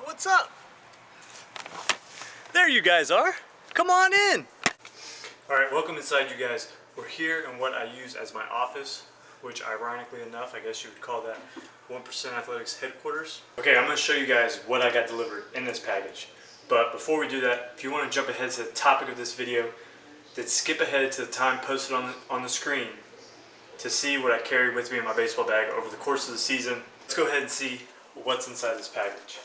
what's up? There you guys are. Come on in. All right, welcome inside, you guys. We're here in what I use as my office, which ironically enough, I guess you would call that 1% Athletics headquarters. Okay, I'm gonna show you guys what I got delivered in this package. But before we do that, if you wanna jump ahead to the topic of this video, then skip ahead to the time posted on the screen to see what I carried with me in my baseball bag over the course of the season. Let's go ahead and see what's inside this package.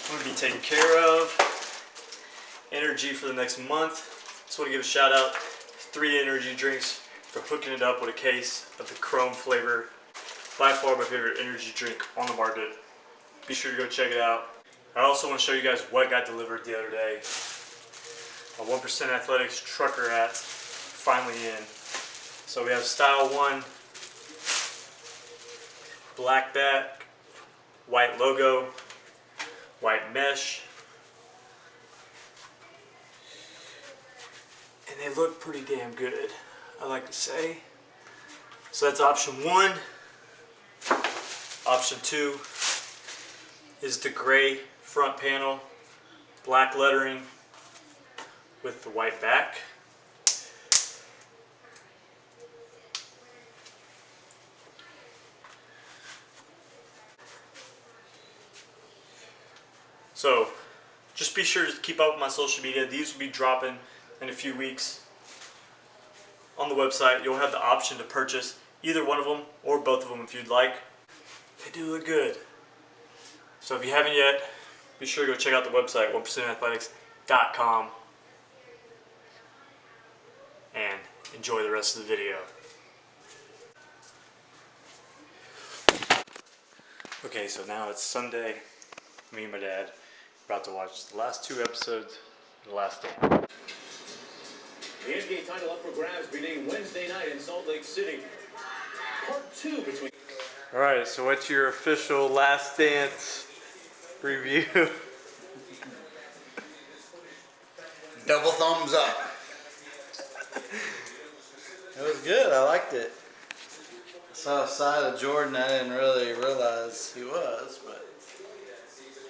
I'm gonna be taken care of. Energy for the next month. Just want to give a shout out to 3 energy drinks for hooking it up with a case of the Chrome flavor. By far my favorite energy drink on the market. Be sure to go check it out. I also want to show you guys what got delivered the other day. A 1% Athletics trucker hat finally in. So we have Style 1, black back, white logo, white mesh, and they look pretty damn good, I like to say. So that's option 1. Option 2 is the gray front panel, black lettering with the white back. So just be sure to keep up with my social media. These will be dropping in a few weeks. On the website, you'll have the option to purchase either one of them or both of them if you'd like. They do look good. So if you haven't yet, be sure to go check out the website, 1percentathletics.com, and enjoy the rest of the video. Okay, so now it's Sunday. Me and my dad are about to watch the last 2 episodes of The Last Dance. The NBA title up for grabs beginning Wednesday night in Salt Lake City. Part 2 between... Alright, so what's your official Last Dance review? Double thumbs up. It was good. I liked it. I saw a side of Jordan I didn't really realize he was, but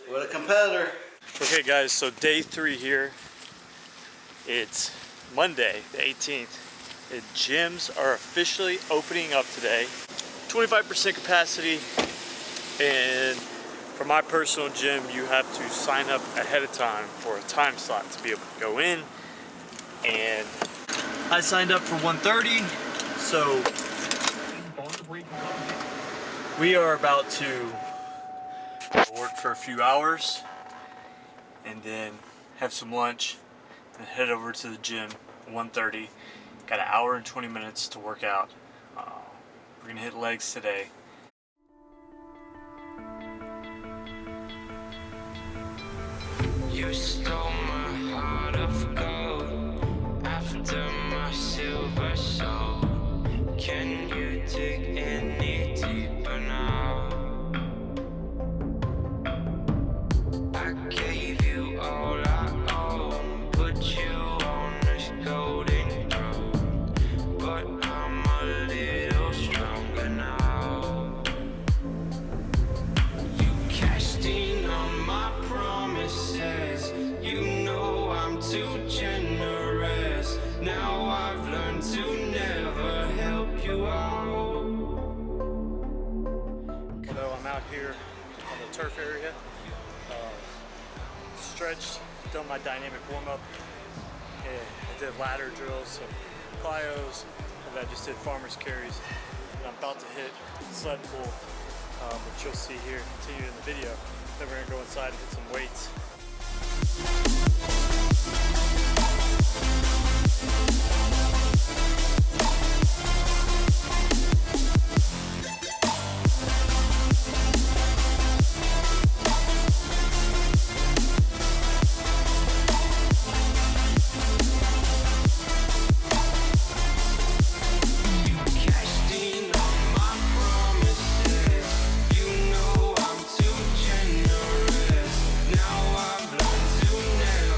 what a competitor. Okay guys, so day 3 here. It's Monday the 18th. The gyms are officially opening up today. 25% capacity, and for my personal gym you have to sign up ahead of time for a time slot to be able to go in, and I signed up for 1:30, so we are about to work for a few hours and then have some lunch and head over to the gym at 1:30. Got an hour and 20 minutes to work out. We're gonna hit legs today. You stole my heart of gold after my silver soul. Can you dig any deeper now? I gave you all I own, put you on this golden throne, but I'm a little stronger now. You cashed in on my promises, you know I'm too generous. Now I've learned to never help you out. So I'm out here on the turf area. Stretched, done my dynamic warm-up. I did ladder drills, some plyos, and I just did farmer's carries. And I'm about to hit sled pull, which you'll see here continued in the video. Then we're gonna go inside and hit some weights. Now I've learned to never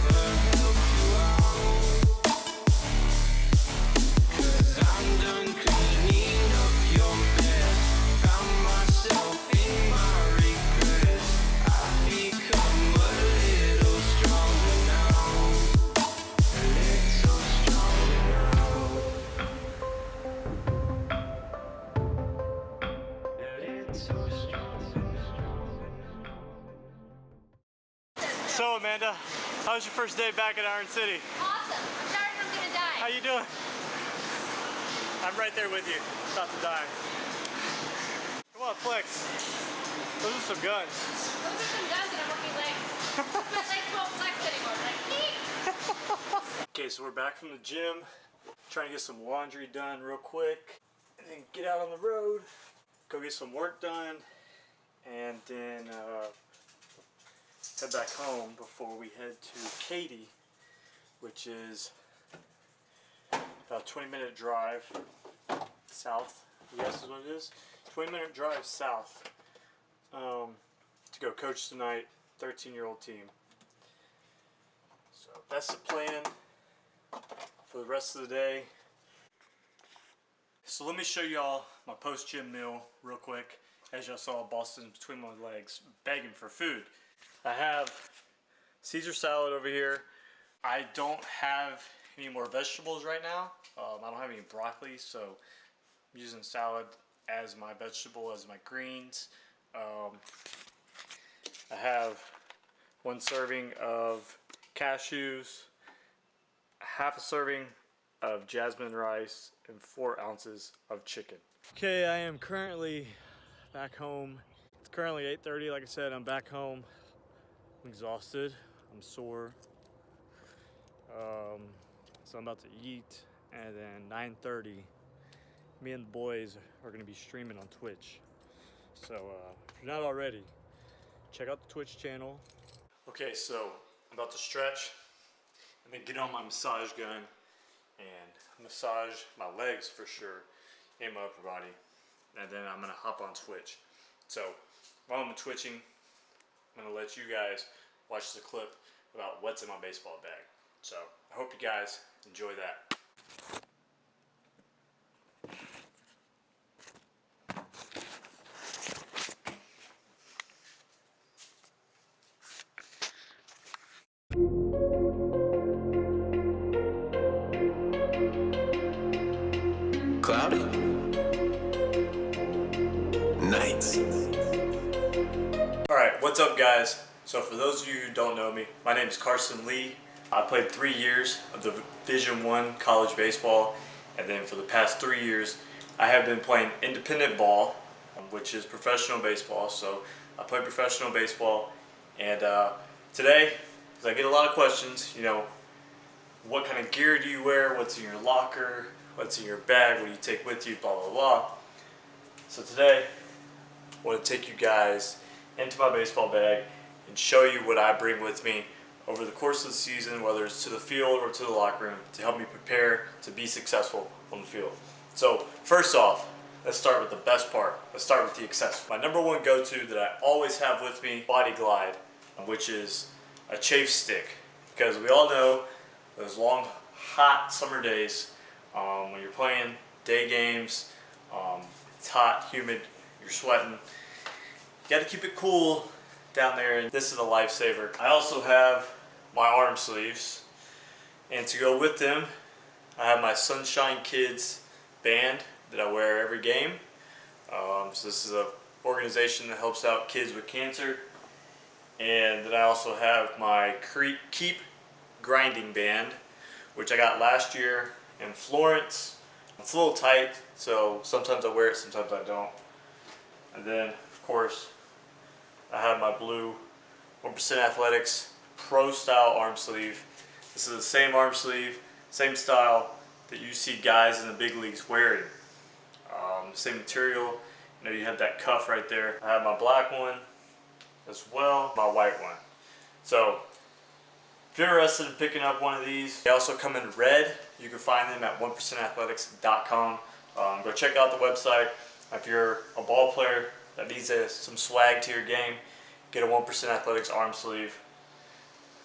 go, Amanda? How was your first day back at Iron City? Awesome. I'm sorry I'm gonna die. How you doing? I'm right there with you. About to die. Come on, flex. Those are some guns. Those are some guns that I'm working legs. My legs won't flex anymore. Like, Okay, so we're back from the gym. Trying to get some laundry done real quick. And then get out on the road. Go get some work done. And then head back home before we head to Katy, which is about a 20-minute drive south. Yes, is what it is. 20-minute drive south to go coach tonight. 13-year-old team. So that's the plan for the rest of the day. So let me show y'all my post-gym meal real quick. As y'all saw, Boston between my legs begging for food. I have Caesar salad over here. I don't have any more vegetables right now. I don't have any broccoli, so I'm using salad as my vegetable, as my greens. I have 1 serving of cashews, half a serving of jasmine rice, and 4 ounces of chicken. Okay, I am currently back home. It's currently 8:30. Like I said, I'm back home. I'm exhausted. I'm sore. So I'm about to eat, and then 9:30, me and the boys are gonna be streaming on Twitch. So if you're not already, check out the Twitch channel. Okay, so I'm about to stretch and then get on my massage gun and massage my legs for sure and my upper body. And then I'm gonna hop on Twitch. So while I'm twitching, I'm gonna let you guys watch the clip about what's in my baseball bag. So I hope you guys enjoy that. Cloudy nights. Alright, what's up guys? So for those of you who don't know me, my name is Carson Lee. I played 3 years of the Division I college baseball, and then for the past 3 years I have been playing independent ball, which is professional baseball. So I play professional baseball, and today, because I get a lot of questions, you know, what kind of gear do you wear, what's in your locker, what's in your bag, what do you take with you, blah blah blah. So today I want to take you guys into my baseball bag and show you what I bring with me over the course of the season, whether it's to the field or to the locker room, to help me prepare to be successful on the field. So first off, let's start with the best part. Let's start with the accessories. My number one go-to that I always have with me, Body Glide, which is a chafe stick. Because we all know those long, hot summer days when you're playing day games, it's hot, humid, you're sweating. You got to keep it cool down there, and this is a lifesaver. I also have my arm sleeves, and to go with them, I have my Sunshine Kids band that I wear every game. So this is an organization that helps out kids with cancer. And then I also have my Keep Grinding band, which I got last year in Florence. It's a little tight, so sometimes I wear it, sometimes I don't. And then, of course, I have my blue 1% Athletics Pro Style arm sleeve. This is the same arm sleeve, same style that you see guys in the big leagues wearing. Same material. You know, you have that cuff right there. I have my black one as well, my white one. So if you're interested in picking up one of these, they also come in red. You can find them at 1percentathletics.com. Go check out the website. If you're a ball player that needs some swag to your game, get a 1% Athletics arm sleeve.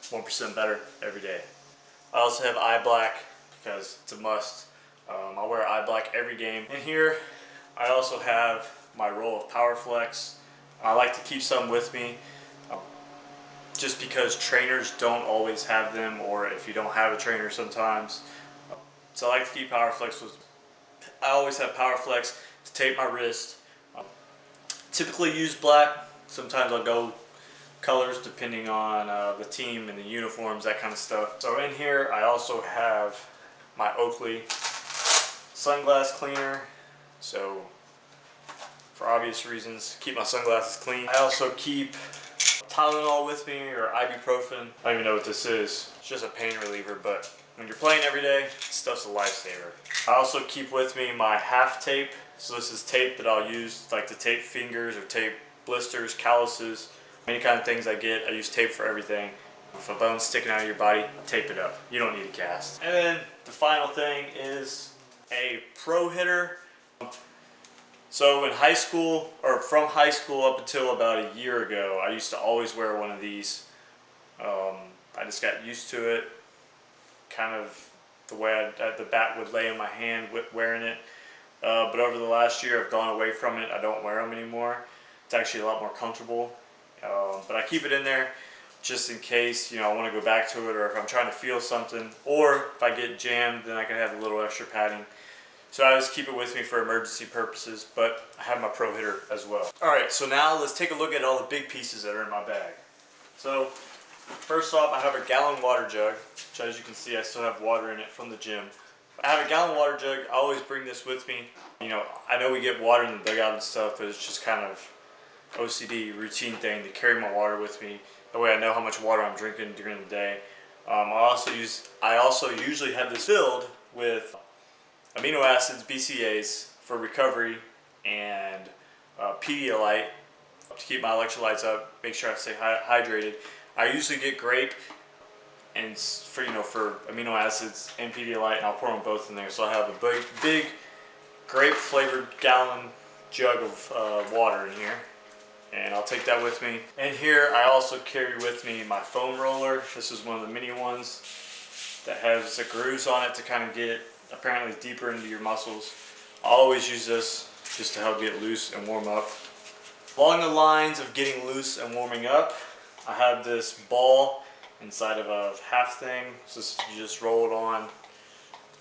1% better every day. I also have eye black because it's a must. I wear eye black every game. And here I also have my roll of Power Flex. I like to keep some with me just because trainers don't always have them, or if you don't have a trainer sometimes. So I like to keep Power Flex with me. I always have Power Flex to tape my wrist. Typically use black. Sometimes I'll go colors depending on the team and the uniforms, that kind of stuff. So in here I also have my Oakley sunglass cleaner. So for obvious reasons, keep my sunglasses clean. I also keep Tylenol with me, or ibuprofen. I don't even know what this is. It's just a pain reliever, but when you're playing every day, stuff's a lifesaver. I also keep with me my half tape. So this is tape that I'll use like to tape fingers or tape blisters, calluses, any kind of things I get. I use tape for everything. If a bone's sticking out of your body, tape it up. You don't need a cast. And then the final thing is a pro hitter. So in high school, or from high school up until about a year ago, I used to always wear one of these. I just got used to it, kind of the way the bat would lay in my hand wearing it. But over the last year, I've gone away from it. I don't wear them anymore. It's actually a lot more comfortable. But I keep it in there just in case, I want to go back to it, or if I'm trying to feel something, or if I get jammed, then I can have a little extra padding. So I just keep it with me for emergency purposes, but I have my pro hitter as well. Alright, so now let's take a look at all the big pieces that are in my bag. So first off, I have a gallon water jug, which as you can see I still have water in it from the gym. I have a gallon water jug. I always bring this with me. I know we get water in the dugout and stuff, but it's just kind of OCD routine thing to carry my water with me. That way I know how much water I'm drinking during the day. I also usually have this filled with amino acids, BCAAs for recovery, and Pedialyte to keep my electrolytes up, make sure I stay hydrated. I usually get grape and for amino acids and Pedialyte, and I'll pour them both in there. So I have a big grape flavored gallon jug of water in here, and I'll take that with me. And here I also carry with me my foam roller. This is one of the mini ones that has the grooves on it to kind of get apparently deeper into your muscles. I always use this just to help get loose and warm up. Along the lines of getting loose and warming up, I have this ball inside of a half thing. So you just roll it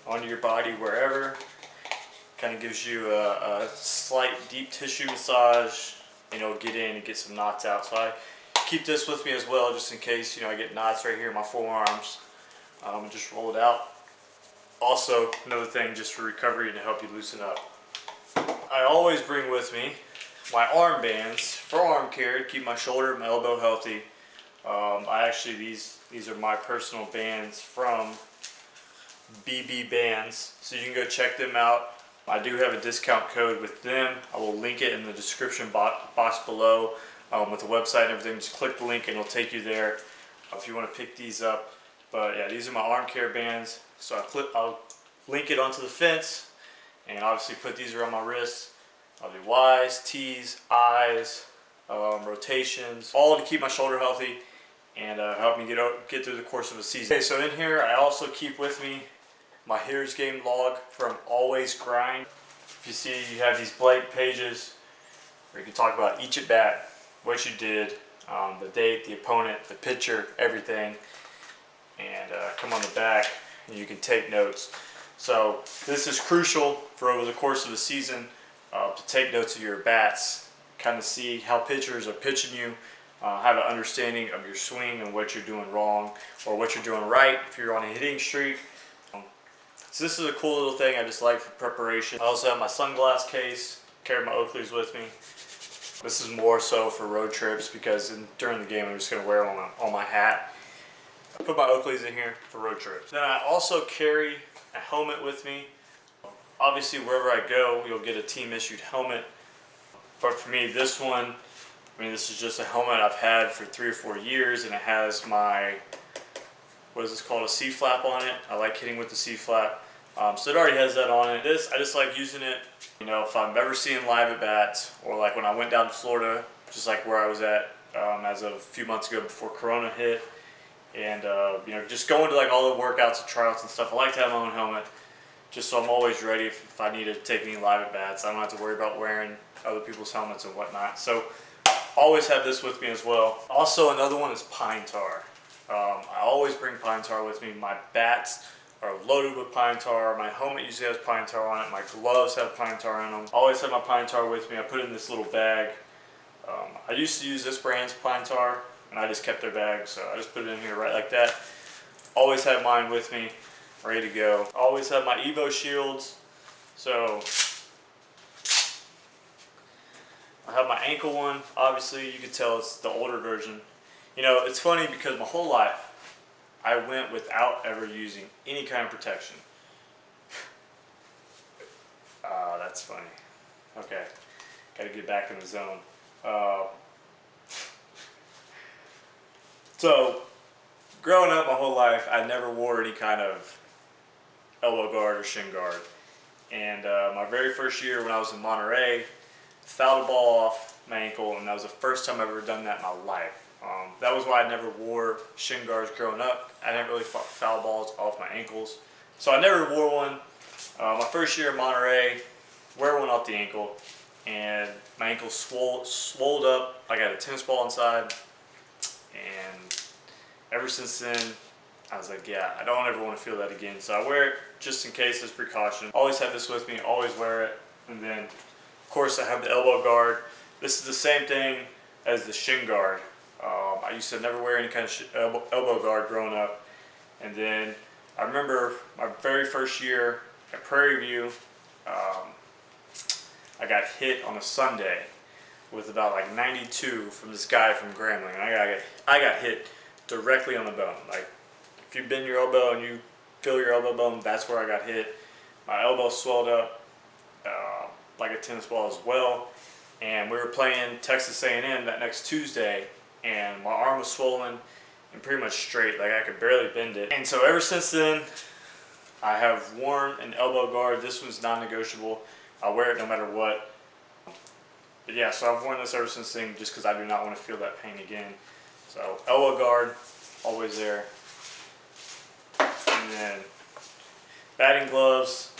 onto your body wherever. Kind of gives you a slight deep tissue massage. Get in and get some knots out. So I keep this with me as well, just in case I get knots right here in my forearms. Just roll it out. Also, another thing just for recovery and to help you loosen up. I always bring with me my arm bands for arm care to keep my shoulder and my elbow healthy. These are my personal bands from BB Bands, so you can go check them out. I do have a discount code with them. I will link it in the description box below with the website and everything. Just click the link and it'll take you there if you want to pick these up. But yeah, these are my arm care bands. So I'll link it onto the fence, and obviously put these around my wrists. I'll do Ys, Ts, Is, rotations, all to keep my shoulder healthy and help me get through the course of a season. Okay, so in here I also keep with me my Hitter's Game log from Always Grind. If you see, you have these blank pages where you can talk about each at bat, what you did, the date, the opponent, the pitcher, everything, and come on the back and you can take notes. So this is crucial for over the course of the season to take notes of your bats, kind of see how pitchers are pitching you, have an understanding of your swing and what you're doing wrong or what you're doing right if you're on a hitting streak. So this is a cool little thing I just like for preparation. I also have my sunglass case, carry my Oakleys with me. This is more so for road trips because during the game I'm just going to wear them on my hat. I put my Oakleys in here for road trips. Then I also carry a helmet with me. Obviously wherever I go you'll get a team issued helmet. But for me this one, this is just a helmet I've had for 3 or 4 years, and it has my, what is this called, a C-flap on it. I like hitting with the C-flap. So it already has that on it. I just like using it, if I'm ever seeing live at bats, or like when I went down to Florida, just like where I was at as of a few months ago before Corona hit, and just going to like all the workouts and tryouts and stuff. I like to have my own helmet, just so I'm always ready if I need to take any live at bats. I don't have to worry about wearing other people's helmets and whatnot. So always have this with me as well. Also another one is pine tar. I always bring pine tar with me. My bats are loaded with pine tar. My helmet usually has pine tar on it. My gloves have pine tar in them. I always have my pine tar with me. I put it in this little bag. I used to use this brand's pine tar, and I just kept their bag, so I just put it in here right like that. Always have mine with me, ready to go. Always have my Evo shields, so I have my ankle one. Obviously, you can tell it's the older version. You know, it's funny because my whole life, I went without ever using any kind of protection. That's funny. Okay, gotta get back in the zone. So, growing up my whole life, I never wore any kind of elbow guard or shin guard. And my very first year when I was in Monterey, fouled a ball off my ankle, and that was the first time I've ever done that in my life. That was why I never wore shin guards growing up. I didn't really foul balls off my ankles. So I never wore one. My first year in Monterey, wear one off the ankle, and my ankle swelled up like I had a tennis ball inside. And ever since then, I was like, yeah, I don't ever want to feel that again. So I wear it just in case as precaution. Always have this with me, always wear it. And then, of course, I have the elbow guard. This is the same thing as the shin guard. I used to never wear any kind of elbow guard growing up. And then I remember my very first year at Prairie View, I got hit on a Sunday with about like 92 from this guy from Grambling. And I got hit directly on the bone. Like, if you bend your elbow and you feel your elbow bone, that's where I got hit. My elbow swelled up like a tennis ball as well. And we were playing Texas A&M that next Tuesday, and my arm was swollen and pretty much straight. Like, I could barely bend it. And so ever since then, I have worn an elbow guard. This one's non-negotiable. I'll wear it no matter what. But yeah, so I've worn this ever since then just because I do not want to feel that pain again. So elbow guard, always there. And then batting gloves.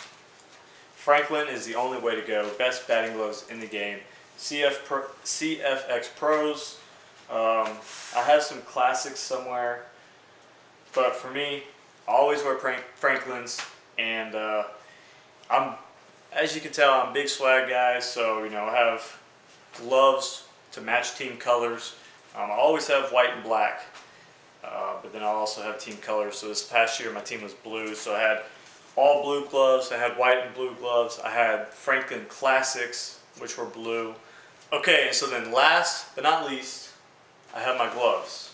Franklin is the only way to go. Best batting gloves in the game. CFX Pros. I have some classics somewhere, but for me, I always wear Franklin's, and as you can tell, I'm a big swag guy, so you know, I have gloves to match team colors. I always have white and black, but then I also have team colors. So this past year, my team was blue, so I had all blue gloves. I had white and blue gloves. I had Franklin Classics, which were blue. Okay, so then last but not least, I have my gloves.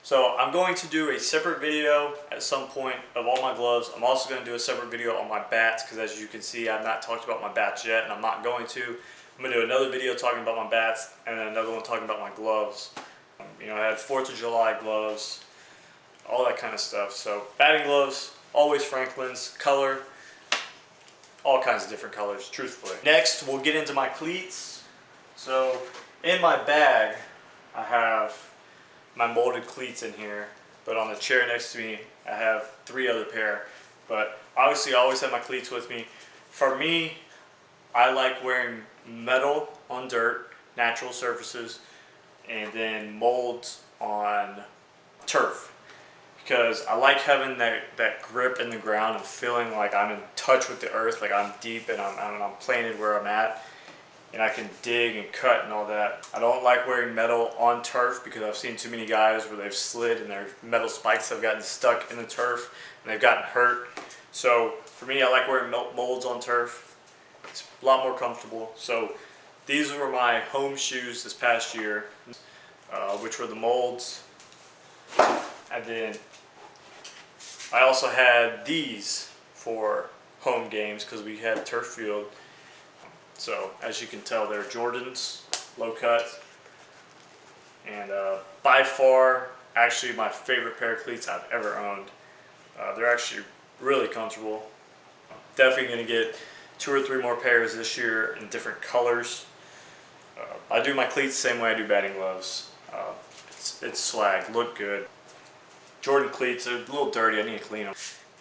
So I'm going to do a separate video at some point of all my gloves. I'm also going to do a separate video on my bats, because as you can see, I've not talked about my bats yet, and I'm not going to. I'm going to do another video talking about my bats, and then another one talking about my gloves. You know, I had 4th of July gloves, all that kind of stuff. So batting gloves, always Franklin's, color, all kinds of different colors, truthfully. Next, we'll get into my cleats. So in my bag, I have my molded cleats in here, but on the chair next to me, I have 3 other pair. But obviously, I always have my cleats with me. For me, I like wearing metal on dirt, natural surfaces, and then molds on turf, because I like having that grip in the ground and feeling like I'm in touch with the earth, like I'm deep and I'm planted where I'm at, and I can dig and cut and all that. I don't like wearing metal on turf because I've seen too many guys where they've slid and their metal spikes have gotten stuck in the turf and they've gotten hurt. So for me, I like wearing molds on turf. It's a lot more comfortable. So these were my home shoes this past year, which were the molds. And then I also had these for home games because we had turf field. So as you can tell, they're Jordans, low cut, and by far, actually my favorite pair of cleats I've ever owned. They're actually really comfortable. Definitely going to get 2 or 3 more pairs this year in different colors. I do my cleats the same way I do batting gloves. It's swag, look good. Jordan cleats, they're a little dirty, I need to clean them.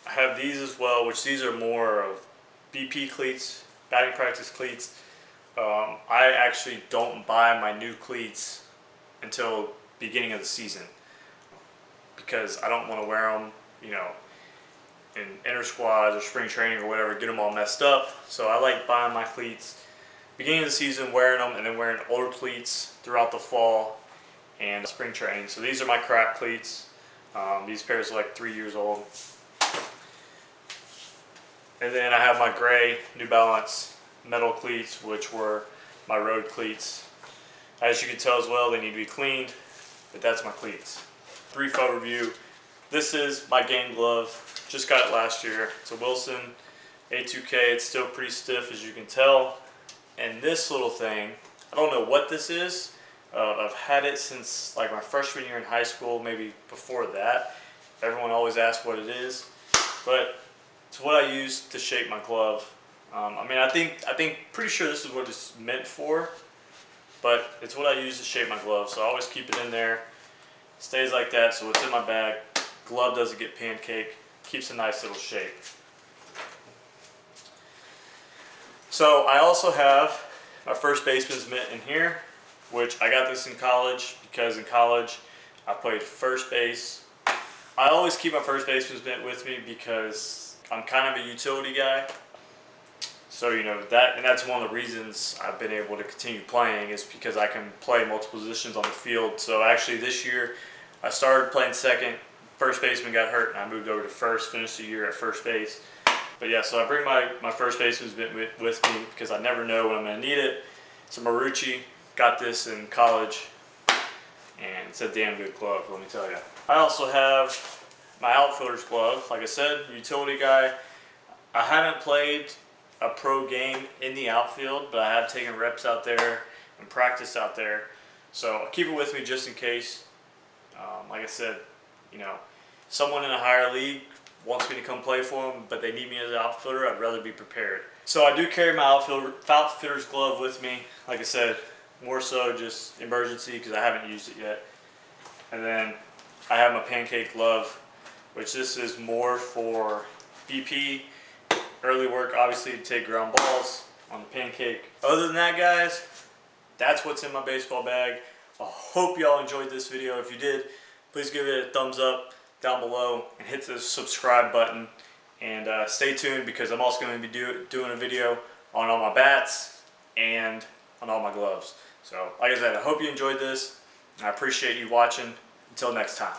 I have these as well, which these are more of BP cleats, batting practice cleats. I actually don't buy my new cleats until beginning of the season because I don't want to wear them, you know, in inter squads or spring training or whatever, get them all messed up. So I like buying my cleats beginning of the season, wearing them, and then wearing older cleats throughout the fall, and spring training. So these are my crack cleats. These pairs are like 3 years old. And then I have my gray New Balance metal cleats, which were my road cleats. As you can tell as well, they need to be cleaned, but that's my cleats. Brief overview. This is my game glove. Just got it last year. It's a Wilson A2K. It's still pretty stiff, as you can tell. And this little thing, I don't know what this is. I've had it since like my freshman year in high school, maybe before that. Everyone always asks what it is, but it's what I use to shape my glove. I think pretty sure this is what it's meant for, but it's what I use to shape my glove. So I always keep it in there. It stays like that, so it's in my bag. Glove doesn't get pancake. Keeps a nice little shape. So I also have my first baseman's mitt in here, which I got this in college because in college I played first base. I always keep my first baseman's mitt with me because I'm kind of a utility guy. So you know that, and that's one of the reasons I've been able to continue playing is because I can play multiple positions on the field. So actually this year I started playing second, first baseman got hurt, and I moved over to first, finished the year at first base. But yeah, so I bring my first baseman's mitt with me because I never know when I'm going to need it. It's a Marucci, got this in college, and it's a damn good glove, let me tell you. I also have my outfielder's glove. Like I said, utility guy. I haven't played a pro game in the outfield, but I have taken reps out there and practiced out there. So I'll keep it with me just in case. Like I said, you know, someone in a higher league wants me to come play for them, but they need me as an outfielder, I'd rather be prepared. So I do carry my outfielder's glove with me. Like I said, more so just emergency because I haven't used it yet. And then I have my pancake glove, which this is more for BP, early work, obviously, to take ground balls on the pancake. Other than that, guys, that's what's in my baseball bag. I hope y'all enjoyed this video. If you did, please give it a thumbs up down below and hit the subscribe button. And stay tuned because I'm also going to be doing a video on all my bats and on all my gloves. So, like I said, I hope you enjoyed this. I appreciate you watching. Until next time.